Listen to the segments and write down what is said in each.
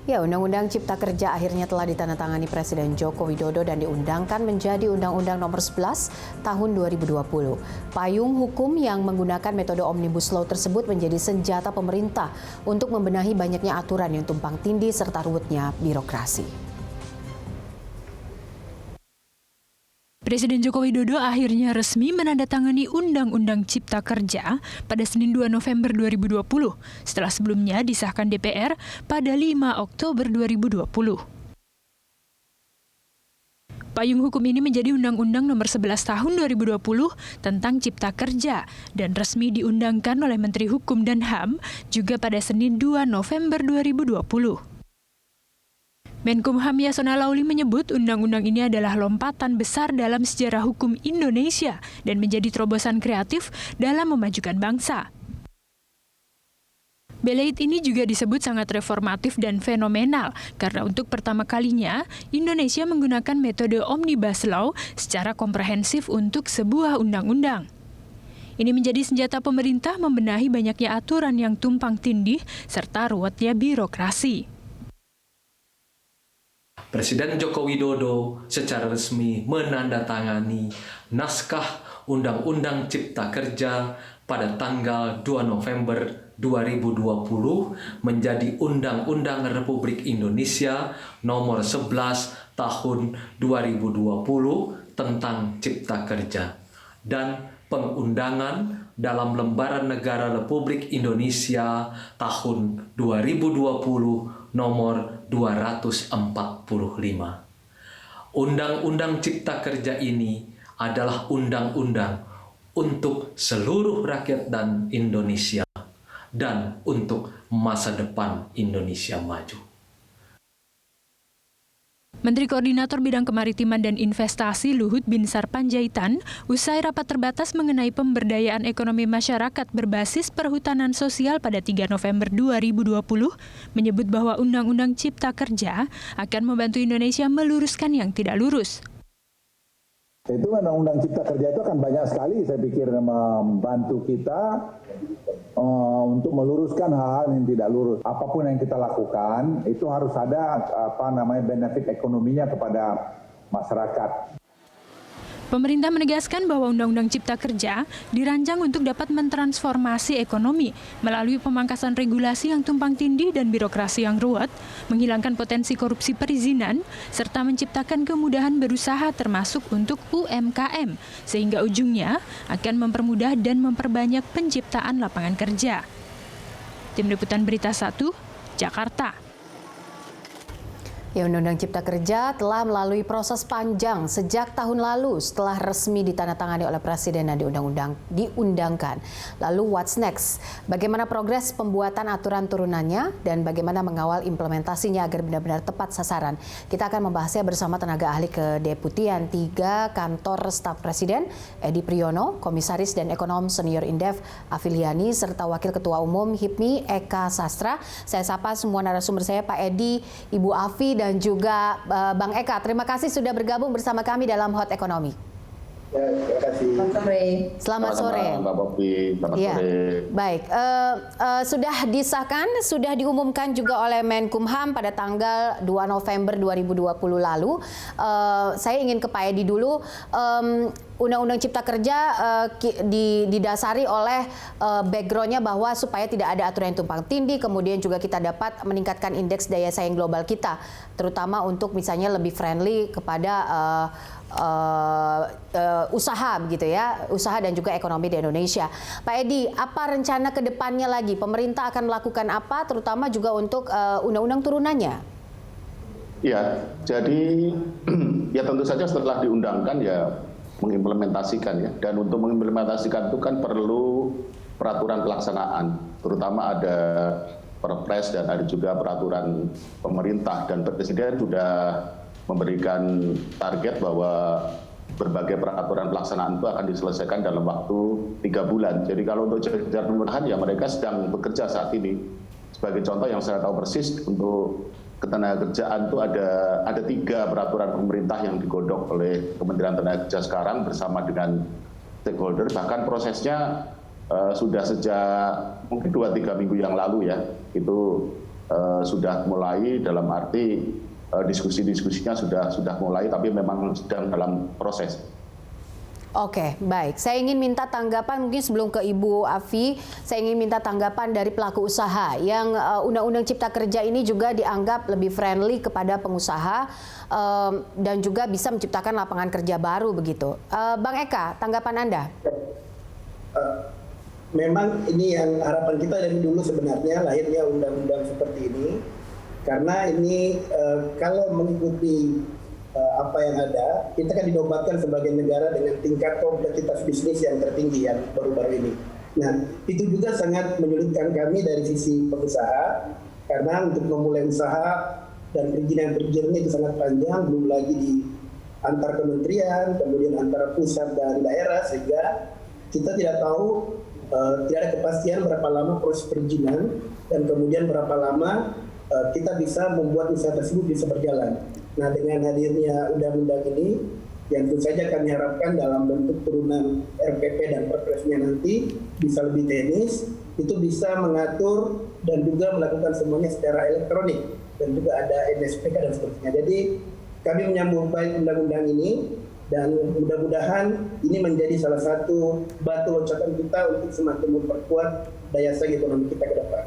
Ya, Undang-Undang Cipta Kerja akhirnya telah ditandatangani Presiden Joko Widodo dan diundangkan menjadi Undang-Undang Nomor 11 Tahun 2020. Payung hukum yang menggunakan metode Omnibus Law tersebut menjadi senjata pemerintah untuk membenahi banyaknya aturan yang tumpang tindih serta ruwetnya birokrasi. Presiden Joko Widodo akhirnya resmi menandatangani Undang-Undang Cipta Kerja pada Senin 2 November 2020, setelah sebelumnya disahkan DPR pada 5 Oktober 2020. Payung hukum ini menjadi Undang-Undang Nomor 11 Tahun 2020 tentang Cipta Kerja dan resmi diundangkan oleh Menteri Hukum dan HAM juga pada Senin 2 November 2020. Menkumham Yasona Lawli menyebut undang-undang ini adalah lompatan besar dalam sejarah hukum Indonesia dan menjadi terobosan kreatif dalam memajukan bangsa. Belait ini juga disebut sangat reformatif dan fenomenal karena untuk pertama kalinya Indonesia menggunakan metode Omnibus Law secara komprehensif untuk sebuah undang-undang. Ini menjadi senjata pemerintah membenahi banyaknya aturan yang tumpang tindih serta ruwetnya birokrasi. Presiden Joko Widodo secara resmi menandatangani naskah Undang-Undang Cipta Kerja pada tanggal 2 November 2020 menjadi Undang-Undang Republik Indonesia Nomor 11 Tahun 2020 tentang Cipta Kerja dan pengundangan dalam Lembaran Negara Republik Indonesia tahun 2020 nomor 245. Undang-Undang Cipta Kerja ini adalah undang-undang untuk seluruh rakyat dan Indonesia dan untuk masa depan Indonesia maju. Menteri Koordinator Bidang Kemaritiman dan Investasi Luhut Binsar Panjaitan usai rapat terbatas mengenai pemberdayaan ekonomi masyarakat berbasis perhutanan sosial pada 3 November 2020 menyebut bahwa Undang-Undang Cipta Kerja akan membantu Indonesia meluruskan yang tidak lurus. Itu Undang-Undang Cipta Kerja itu akan banyak sekali saya pikir membantu kita untuk meluruskan hal-hal yang tidak lurus. Apapun yang kita lakukan itu harus ada benefit ekonominya kepada masyarakat. Pemerintah menegaskan bahwa Undang-Undang Cipta Kerja dirancang untuk dapat mentransformasi ekonomi melalui pemangkasan regulasi yang tumpang tindih dan birokrasi yang ruwet, menghilangkan potensi korupsi perizinan, serta menciptakan kemudahan berusaha termasuk untuk UMKM, sehingga ujungnya akan mempermudah dan memperbanyak penciptaan lapangan kerja. Tim Liputan Berita 1, Jakarta. Ya, Undang-Undang Cipta Kerja telah melalui proses panjang sejak tahun lalu setelah resmi ditandatangani oleh Presiden dan diundangkan. Lalu what's next? Bagaimana progres pembuatan aturan turunannya dan bagaimana mengawal implementasinya agar benar-benar tepat sasaran? Kita akan membahasnya bersama tenaga ahli Kedeputian 3 Kantor Staf Presiden, Edi Priyono, Komisaris dan Ekonom Senior Indef Afiliani, serta Wakil Ketua Umum HIPMI Eka Sastra. Saya sapa semua narasumber saya, Pak Edi, Ibu Afi, dan juga Bang Eka. Terima kasih sudah bergabung bersama kami dalam Hot Ekonomi. Ya, terima kasih. Selamat sore. Mbak Popi, selamat sore. Baik, sudah disahkan, sudah diumumkan juga oleh Menkumham pada tanggal 2 November 2020 lalu. Saya ingin ke Pak Edi dulu. Undang-Undang Cipta Kerja didasari oleh background-nya bahwa supaya tidak ada aturan yang tumpang tindih, kemudian juga kita dapat meningkatkan indeks daya saing global kita, terutama untuk misalnya lebih friendly kepada usaha begitu ya, usaha dan juga ekonomi di Indonesia. Pak Edi, apa rencana ke depannya lagi? Pemerintah akan melakukan apa, terutama juga untuk undang-undang turunannya? Ya, jadi ya tentu saja setelah diundangkan ya mengimplementasikan ya, dan untuk mengimplementasikan itu kan perlu peraturan pelaksanaan, terutama ada Perpres dan ada juga peraturan pemerintah, dan Presiden sudah memberikan target bahwa berbagai peraturan pelaksanaan itu akan diselesaikan dalam waktu 3 bulan. Jadi kalau untuk jajaran pemerintahan ya mereka sedang bekerja saat ini. Sebagai contoh yang saya tahu persis untuk ketenagakerjaan itu ada 3 peraturan pemerintah yang digodok oleh Kementerian Tenaga Kerja sekarang bersama dengan stakeholder. Bahkan prosesnya sudah sejak mungkin 2-3 minggu yang lalu ya, itu sudah mulai, dalam arti diskusi-diskusinya sudah mulai, tapi memang sedang dalam proses. Oke, baik. Saya ingin minta tanggapan mungkin sebelum ke Ibu Afi, saya ingin minta tanggapan dari pelaku usaha yang Undang-Undang Cipta Kerja ini juga dianggap lebih friendly kepada pengusaha dan juga bisa menciptakan lapangan kerja baru begitu. Bang Eka, tanggapan Anda? Memang ini yang harapan kita dari dulu sebenarnya lahirnya undang-undang seperti ini, karena ini kalau mengikuti apa yang ada, kita kan dinobatkan sebagai negara dengan tingkat kompleksitas bisnis yang tertinggi yang baru-baru ini. Nah, itu juga sangat menyulitkan kami dari sisi pengusaha, karena untuk memulai usaha dan perizinan-perizinan itu sangat panjang, belum lagi di antar kementerian, kemudian antara pusat dan daerah, sehingga kita tidak tahu, tidak ada kepastian berapa lama proses perizinan dan kemudian berapa lama kita bisa membuat usaha tersebut bisa berjalan. Nah, dengan hadirnya undang-undang ini, yang tentu saja kami harapkan dalam bentuk turunan RPP dan Perpresnya nanti bisa lebih teknis, itu bisa mengatur dan juga melakukan semuanya secara elektronik dan juga ada NSPK dan seterusnya. Jadi kami menyambut baik undang-undang ini dan mudah-mudahan ini menjadi salah satu batu loncatan kita untuk semakin memperkuat daya saing ekonomi kita ke depan.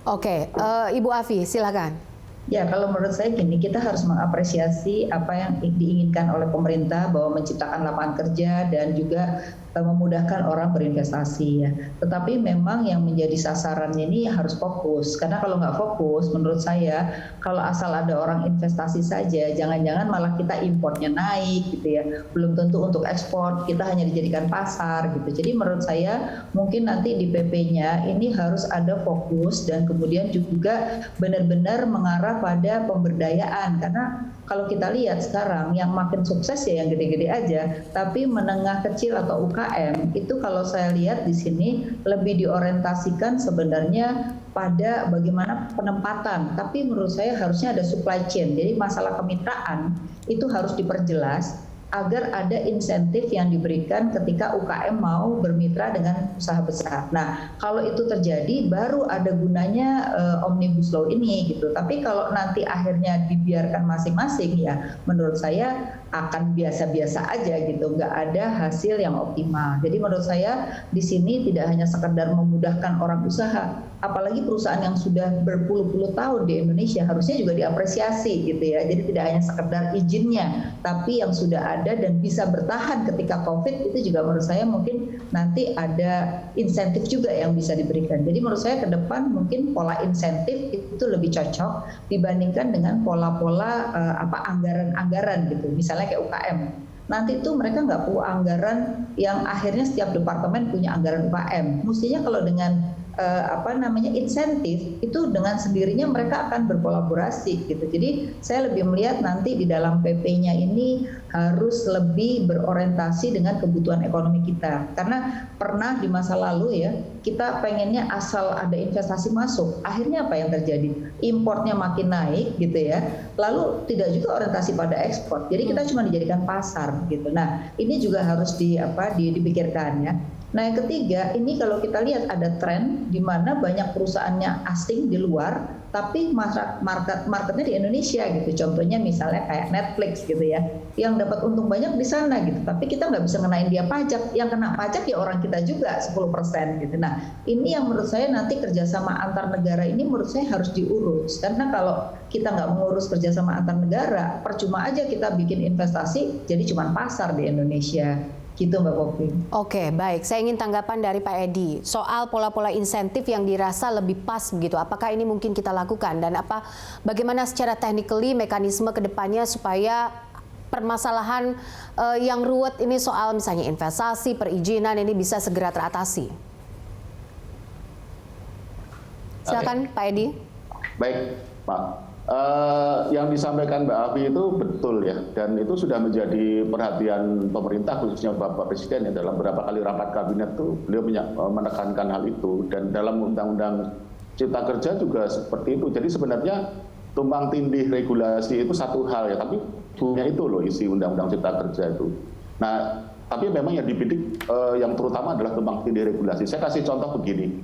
Oke, Ibu Afi, silakan. Ya, kalau menurut saya gini, kita harus mengapresiasi apa yang diinginkan oleh pemerintah bahwa menciptakan lapangan kerja dan juga memudahkan orang berinvestasi ya. Tetapi memang yang menjadi sasarannya ini harus fokus, karena kalau nggak fokus, menurut saya kalau asal ada orang investasi saja, jangan-jangan malah kita importnya naik gitu ya. Belum tentu untuk ekspor, kita hanya dijadikan pasar gitu. Jadi menurut saya mungkin nanti di PP-nya ini harus ada fokus dan kemudian juga benar-benar mengarah pada pemberdayaan, karena kalau kita lihat sekarang yang makin sukses ya yang gede-gede aja, tapi menengah kecil atau UKM itu kalau saya lihat di sini lebih diorientasikan sebenarnya pada bagaimana penempatan, tapi menurut saya harusnya ada supply chain. Jadi masalah kemitraan itu harus diperjelas agar ada insentif yang diberikan ketika UKM mau bermitra dengan usaha besar. Nah, kalau itu terjadi baru ada gunanya Omnibus Law ini gitu. Tapi kalau nanti akhirnya dibiarkan masing-masing ya menurut saya akan biasa-biasa aja gitu, nggak ada hasil yang optimal. Jadi menurut saya di sini tidak hanya sekedar memudahkan orang usaha, apalagi perusahaan yang sudah berpuluh-puluh tahun di Indonesia harusnya juga diapresiasi gitu ya. Jadi tidak hanya sekedar izinnya, tapi yang sudah ada dan bisa bertahan ketika COVID itu juga menurut saya mungkin nanti ada insentif juga yang bisa diberikan. Jadi menurut saya ke depan mungkin pola insentif itu lebih cocok dibandingkan dengan pola-pola anggaran-anggaran gitu. Misalnya kayak UKM. Nanti itu mereka nggak perlu anggaran yang akhirnya setiap departemen punya anggaran UKM. Mestinya kalau dengan insentif itu dengan sendirinya mereka akan berkolaborasi gitu. Jadi saya lebih melihat nanti di dalam PP-nya ini harus lebih berorientasi dengan kebutuhan ekonomi kita. Karena pernah di masa lalu ya kita pengennya asal ada investasi masuk, akhirnya apa yang terjadi? Importnya makin naik gitu ya. Lalu tidak juga orientasi pada ekspor. Jadi kita cuma dijadikan pasar gitu. Nah ini juga harus dipikirkan ya. Nah yang ketiga, ini kalau kita lihat ada tren di mana banyak perusahaannya asing di luar, tapi marketnya di Indonesia gitu. Contohnya misalnya kayak Netflix gitu ya, yang dapat untung banyak di sana gitu. Tapi kita nggak bisa ngenain dia pajak, yang kena pajak ya orang kita juga 10% gitu. Nah ini yang menurut saya nanti kerjasama antar negara ini menurut saya harus diurus. Karena kalau kita nggak mengurus kerjasama antar negara, percuma aja kita bikin investasi, jadi cuma pasar di Indonesia. Gitu Mbak Popi. Oke, baik. Saya ingin tanggapan dari Pak Edi soal pola-pola insentif yang dirasa lebih pas begitu. Apakah ini mungkin kita lakukan dan bagaimana secara technically mekanisme ke depannya supaya permasalahan yang ruwet ini soal misalnya investasi, perizinan ini bisa segera teratasi. Silakan Pak Edi. Baik, Pak. Yang disampaikan Mbak Afi itu betul ya, dan itu sudah menjadi perhatian pemerintah khususnya Bapak Presiden ya, dalam beberapa kali rapat kabinet tuh beliau menekankan hal itu, dan dalam Undang-Undang Cipta Kerja juga seperti itu. Jadi sebenarnya tumpang tindih regulasi itu satu hal ya, tapi punya itu loh isi Undang-Undang Cipta Kerja itu. Nah, tapi memang yang dibidik yang terutama adalah tumpang tindih regulasi. Saya kasih contoh begini.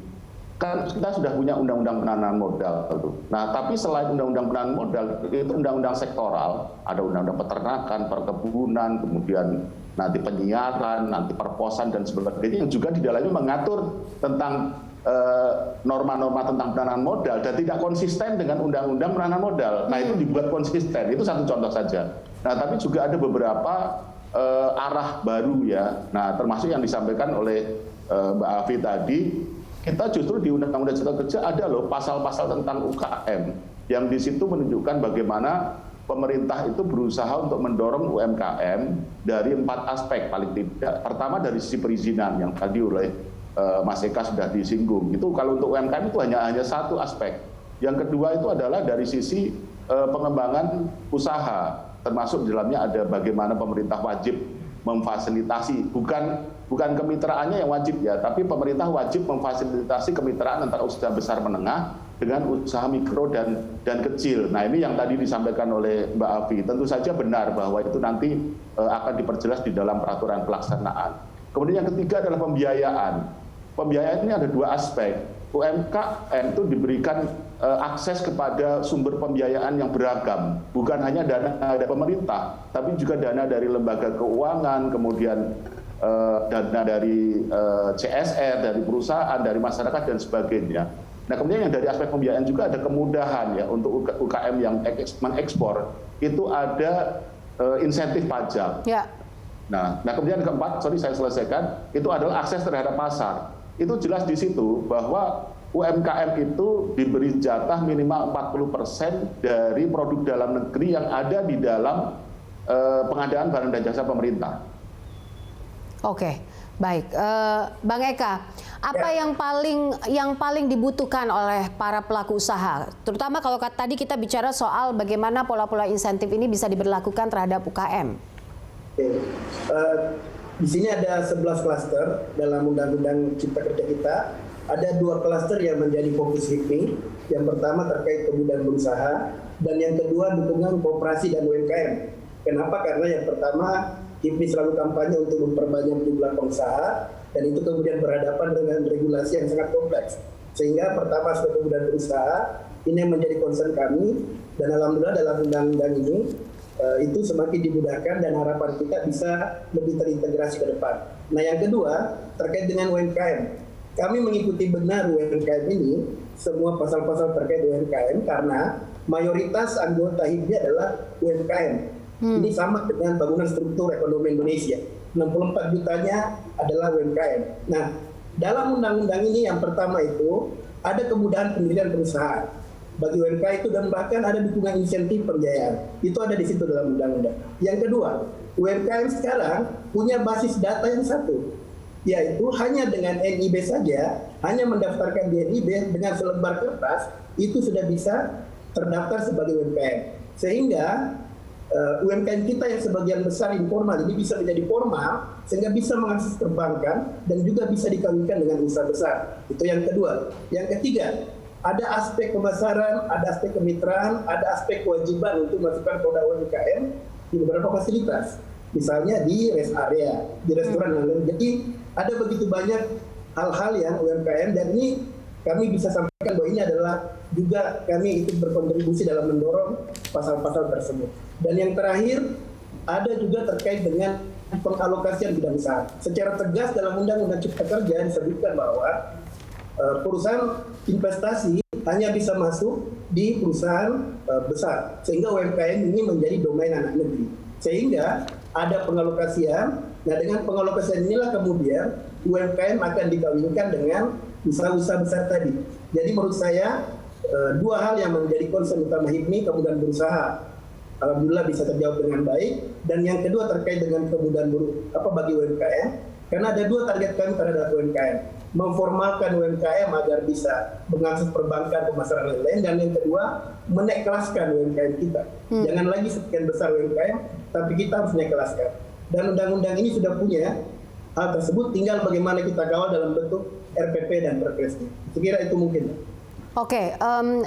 kan kita sudah punya undang-undang penanaman modal tuh. Nah, tapi selain undang-undang penanaman modal, itu undang-undang sektoral, ada undang-undang peternakan, perkebunan, kemudian nanti penyiaran, nanti perposan dan sebagainya yang juga di dalamnya mengatur tentang norma-norma tentang penanaman modal dan tidak konsisten dengan undang-undang penanaman modal. Nah, itu dibuat konsisten. Itu satu contoh saja. Nah, tapi juga ada beberapa arah baru ya. Nah, termasuk yang disampaikan oleh Mbak Afi tadi. Kita justru di Undang-Undang Cipta Kerja ada loh pasal-pasal tentang UKM yang di situ menunjukkan bagaimana pemerintah itu berusaha untuk mendorong UMKM dari 4 aspek paling tidak. Pertama dari sisi perizinan yang tadi oleh Mas Eka sudah disinggung. Itu kalau untuk UMKM itu hanya satu aspek. Yang kedua itu adalah dari sisi pengembangan usaha, termasuk di dalamnya ada bagaimana pemerintah wajib memfasilitasi, bukan kemitraannya yang wajib ya, tapi pemerintah wajib memfasilitasi kemitraan antara usaha besar menengah dengan usaha mikro dan kecil. Nah, ini yang tadi disampaikan oleh Mbak Afi. Tentu saja benar bahwa itu nanti akan diperjelas di dalam peraturan pelaksanaan. Kemudian yang ketiga adalah pembiayaan. Pembiayaan ini ada 2 aspek. UMKM itu diberikan akses kepada sumber pembiayaan yang beragam, bukan hanya dana dari pemerintah, tapi juga dana dari lembaga keuangan, kemudian dana dari CSR, dari perusahaan, dari masyarakat dan sebagainya. Nah, kemudian yang dari aspek pembiayaan juga ada kemudahan ya untuk UKM yang mengekspor, itu ada insentif pajak. Ya. Nah, kemudian keempat, saya selesaikan, itu adalah akses terhadap pasar. Itu jelas di situ bahwa UMKM itu diberi jatah minimal 40% dari produk dalam negeri yang ada di dalam pengadaan barang dan jasa pemerintah. Oke, baik. Bang Eka, apa yang paling dibutuhkan oleh para pelaku usaha? Terutama kalau tadi kita bicara soal bagaimana pola-pola insentif ini bisa diberlakukan terhadap UKM. Oke. Di sini ada 11 klaster dalam Undang-Undang Cipta Kerja kita. Ada 2 klaster yang menjadi fokus HIPMI. Yang pertama terkait kemudahan berusaha, dan yang kedua dukungan koperasi dan UMKM. Kenapa? Karena yang pertama HIPMI selalu kampanye untuk memperbanyak jumlah pengusaha, dan itu kemudian berhadapan dengan regulasi yang sangat kompleks. Sehingga pertama aspek kemudahan berusaha ini yang menjadi concern kami, dan alhamdulillah dalam undang-undang ini itu semakin dimudahkan dan harapan kita bisa lebih terintegrasi ke depan. Nah, yang kedua terkait dengan UMKM. Kami mengikuti benar UMKM ini, semua pasal-pasal terkait UMKM, karena mayoritas anggota HIPMI adalah UMKM. Ini sama dengan bangunan struktur ekonomi Indonesia. 64 jutanya adalah UMKM. Nah, dalam undang-undang ini yang pertama itu ada kemudahan pendirian perusahaan bagi UMKM itu, dan bahkan ada dukungan insentif pembiayaan. Itu ada di situ dalam undang-undang. Yang kedua, UMKM sekarang punya basis data yang satu, yaitu hanya dengan NIB saja, hanya mendaftarkan di NIB dengan selembar kertas, itu sudah bisa terdaftar sebagai UMKM. Sehingga UMKM kita yang sebagian besar informal ini bisa menjadi formal, sehingga bisa mengakses perbankan dan juga bisa dikawinkan dengan usaha besar. Itu yang kedua. Yang ketiga, ada aspek pemasaran, ada aspek kemitraan, ada aspek kewajiban untuk masukkan produk UMKM di beberapa fasilitas. Misalnya di rest area, di restoran dan lain-lain. Jadi ada begitu banyak hal-hal yang UMKM, dan ini kami bisa sampaikan bahwa ini adalah juga kami ikut berkontribusi dalam mendorong pasal-pasal tersebut. Dan yang terakhir, ada juga terkait dengan pengalokasian bidang usaha. Secara tegas dalam Undang-Undang Cipta Kerja disebutkan bahwa perusahaan investasi hanya bisa masuk di perusahaan besar, sehingga UMKM ini menjadi domain anak negeri. Sehingga ada pengalokasian. Nah, dengan pengalokasian inilah kemudian UMKM akan dikawinkan dengan usaha-usaha besar tadi. Jadi menurut saya 2 hal yang menjadi concern utama HIPMI, kemudahan berusaha, alhamdulillah bisa terjawab dengan baik. Dan yang kedua terkait dengan kemudahan bagi UMKM, karena ada 2 target kami terhadap UMKM: memformalkan UMKM agar bisa mengakses perbankan, pemasaran lain-lain, dan yang kedua menaik kelaskan UMKM kita. Jangan lagi sekian besar UMKM, tapi kita harus naik kelaskan. Dan undang-undang ini sudah punya hal tersebut, tinggal bagaimana kita kawal dalam bentuk RPP dan Perpres. Sekira itu mungkin. Oke,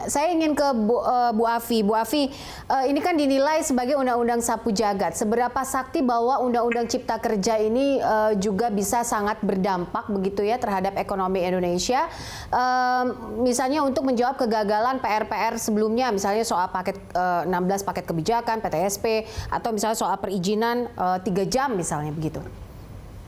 saya ingin ke Bu Afi. Bu Afi, ini kan dinilai sebagai undang-undang sapu jagat. Seberapa sakti bahwa undang-undang Cipta Kerja ini juga bisa sangat berdampak begitu ya terhadap ekonomi Indonesia? Misalnya untuk menjawab kegagalan PR-PR sebelumnya, misalnya soal paket 16 paket kebijakan, PTSP, atau misalnya soal perizinan 3 jam misalnya begitu.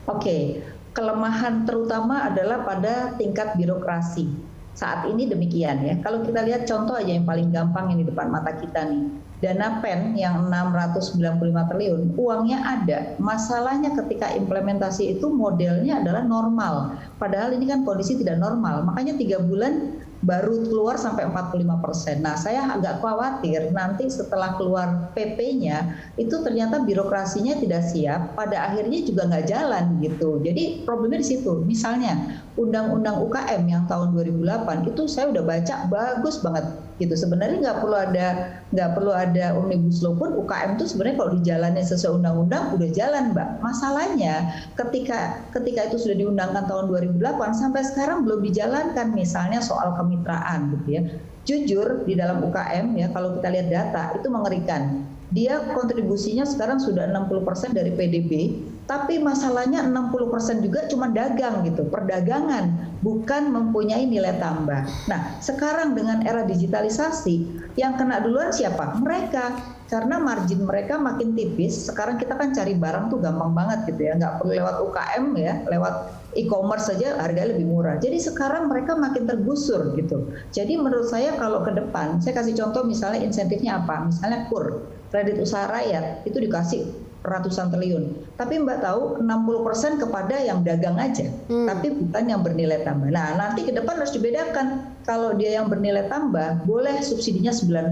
Oke, kelemahan terutama adalah pada tingkat birokrasi. Saat ini demikian ya. Kalau kita lihat contoh aja yang paling gampang yang di depan mata kita nih. Dana PEN yang 695 triliun, uangnya ada. Masalahnya ketika implementasi itu modelnya adalah normal. Padahal ini kan kondisi tidak normal. Makanya 3 bulan baru keluar sampai 45%. Nah, saya agak khawatir nanti setelah keluar PP-nya itu ternyata birokrasinya tidak siap, pada akhirnya juga nggak jalan gitu. Jadi problemnya di situ. Misalnya Undang-Undang UKM yang tahun 2008 itu saya udah baca bagus banget gitu. Sebenarnya nggak perlu ada omnibus law pun UKM itu sebenarnya kalau dijalani sesuai undang-undang udah jalan, Mbak. Masalahnya ketika itu sudah diundangkan tahun 2008 sampai sekarang belum dijalankan, misalnya soal kemitraan gitu ya. Jujur di dalam UKM ya, kalau kita lihat data itu mengerikan. Dia kontribusinya sekarang sudah 60% dari PDB, tapi masalahnya 60% juga cuma dagang gitu, perdagangan, bukan mempunyai nilai tambah. Nah, sekarang dengan era digitalisasi, yang kena duluan siapa? Mereka. Karena margin mereka makin tipis, sekarang kita kan cari barang tuh gampang banget gitu ya, nggak perlu lewat UKM ya, lewat e-commerce saja harganya lebih murah. Jadi sekarang mereka makin tergusur gitu. Jadi menurut saya kalau ke depan, saya kasih contoh misalnya insentifnya apa? Misalnya KUR, kredit usaha rakyat, itu dikasih ratusan triliun. Tapi Mbak tahu 60% kepada yang dagang aja, tapi bukan yang bernilai tambah. Nah, nanti ke depan harus dibedakan. Kalau dia yang bernilai tambah, boleh subsidinya 9%.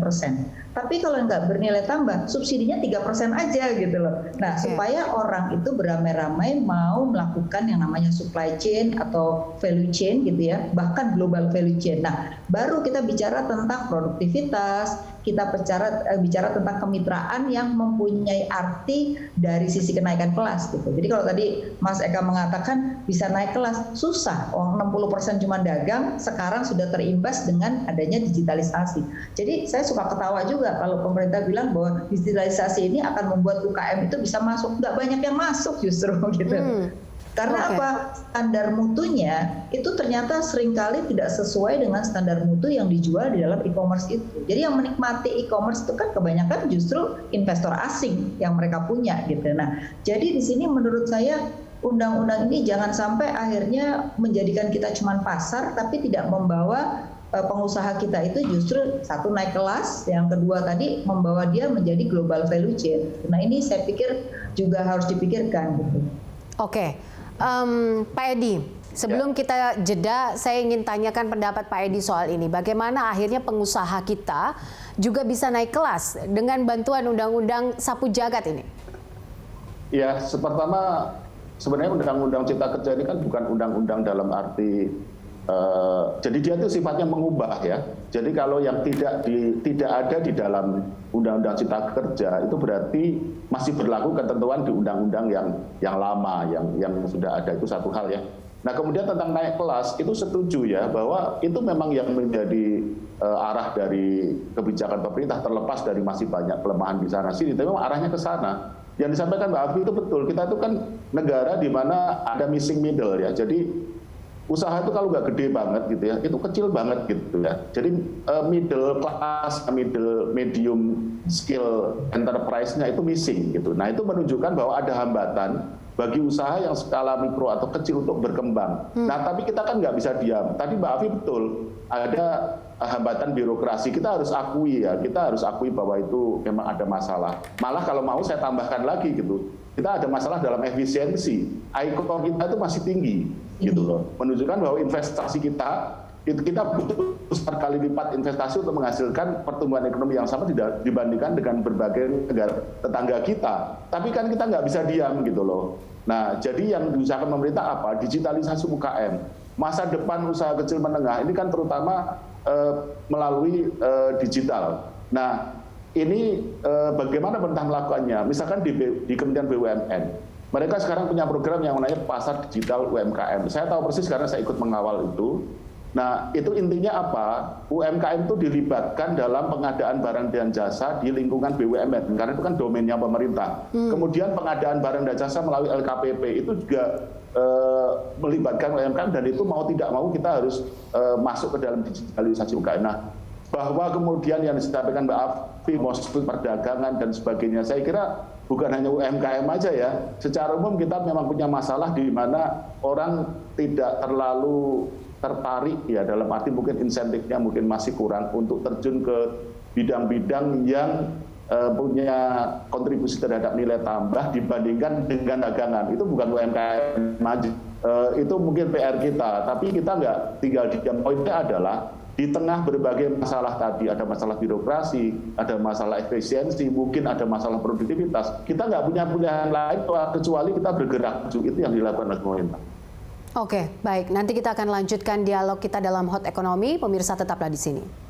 Tapi kalau nggak bernilai tambah, subsidinya 3% aja gitu loh. Nah, supaya orang itu beramai-ramai mau melakukan yang namanya supply chain atau value chain gitu ya, bahkan global value chain. Nah, baru kita bicara tentang produktivitas, kita bicara tentang kemitraan yang mempunyai arti dari sisi kenaikan kelas gitu. Jadi kalau tadi Mas Eka mengatakan bisa naik kelas, susah. 60% cuma dagang, sekarang sudah terimbas dengan adanya digitalisasi. Jadi saya suka ketawa juga kalau pemerintah bilang bahwa digitalisasi ini akan membuat UKM itu bisa masuk. Nggak banyak yang masuk justru gitu. Karena apa? Standar mutunya itu ternyata seringkali tidak sesuai dengan standar mutu yang dijual di dalam e-commerce itu. Jadi yang menikmati e-commerce itu kan kebanyakan justru investor asing yang mereka punya gitu. Nah, jadi di sini menurut saya undang-undang ini jangan sampai akhirnya menjadikan kita cuma pasar tapi tidak membawa pengusaha kita itu justru satu naik kelas, yang kedua tadi membawa dia menjadi global value chain. Nah, ini saya pikir juga harus dipikirkan gitu. Oke. Pak Edi, sebelum kita jeda, saya ingin tanyakan pendapat Pak Edi soal ini. Bagaimana akhirnya pengusaha kita juga bisa naik kelas dengan bantuan undang-undang sapu jagat ini? Ya, pertama sebenarnya undang-undang Cipta Kerja ini kan bukan undang-undang dalam arti jadi dia itu sifatnya mengubah ya. Jadi kalau yang tidak ada di dalam Undang-Undang Cipta Kerja itu berarti masih berlaku ketentuan di undang-undang yang lama yang sudah ada, itu satu hal ya. Nah, kemudian tentang naik kelas itu setuju ya bahwa itu memang yang menjadi arah dari kebijakan pemerintah, terlepas dari masih banyak kelemahan di sana sini, tapi memang arahnya ke sana. Yang disampaikan Mbak Afi itu betul. Kita itu kan negara di mana ada missing middle ya. Jadi usaha itu kalau nggak gede banget gitu ya, itu kecil banget gitu ya. Jadi middle class, medium skill enterprise-nya itu missing gitu. Nah, itu menunjukkan bahwa ada hambatan bagi usaha yang skala mikro atau kecil untuk berkembang. Nah, tapi kita kan nggak bisa diam. Tadi Mbak Afi betul, ada hambatan birokrasi. Kita harus akui ya, kita harus akui bahwa itu memang ada masalah. Malah kalau mau saya tambahkan lagi gitu, kita ada masalah dalam efisiensi. ICOR kita itu masih tinggi gitu loh. Menunjukkan bahwa investasi kita butuh besar kali lipat investasi untuk menghasilkan pertumbuhan ekonomi yang sama dibandingkan dengan berbagai negara tetangga kita. Tapi kan kita nggak bisa diam gitu loh. Nah, jadi yang diusahakan pemerintah apa? Digitalisasi UKM. Masa depan usaha kecil menengah ini kan terutama melalui digital. Nah, ini bagaimana pemerintah melakukannya? Misalkan di Kementerian BUMN, mereka sekarang punya program yang namanya Pasar Digital UMKM. Saya tahu persis karena saya ikut mengawal itu. Nah, itu intinya apa? UMKM itu dilibatkan dalam pengadaan barang dan jasa di lingkungan BUMN, karena itu kan domainnya pemerintah. Kemudian pengadaan barang dan jasa melalui LKPP itu juga melibatkan UMKM, dan itu mau tidak mau kita harus masuk ke dalam digitalisasi UMKM. Nah, bahwa kemudian yang disampaikan Mbak Afi, maksud perdagangan dan sebagainya, saya kira bukan hanya UMKM aja ya. Secara umum kita memang punya masalah di mana orang tidak terlalu tertarik ya, dalam arti mungkin insentifnya mungkin masih kurang untuk terjun ke bidang-bidang yang punya kontribusi terhadap nilai tambah dibandingkan dengan dagangan. Itu bukan UMKM maju. Itu mungkin PR kita, tapi kita nggak tinggal diam. Poinnya adalah di tengah berbagai masalah tadi, ada masalah birokrasi, ada masalah efisiensi, mungkin ada masalah produktivitas, kita nggak punya pilihan lain kecuali kita bergerak maju. Itu yang dilakukan oleh pemerintah. Oke, baik. Nanti kita akan lanjutkan dialog kita dalam Hot Ekonomi. Pemirsa tetaplah di sini.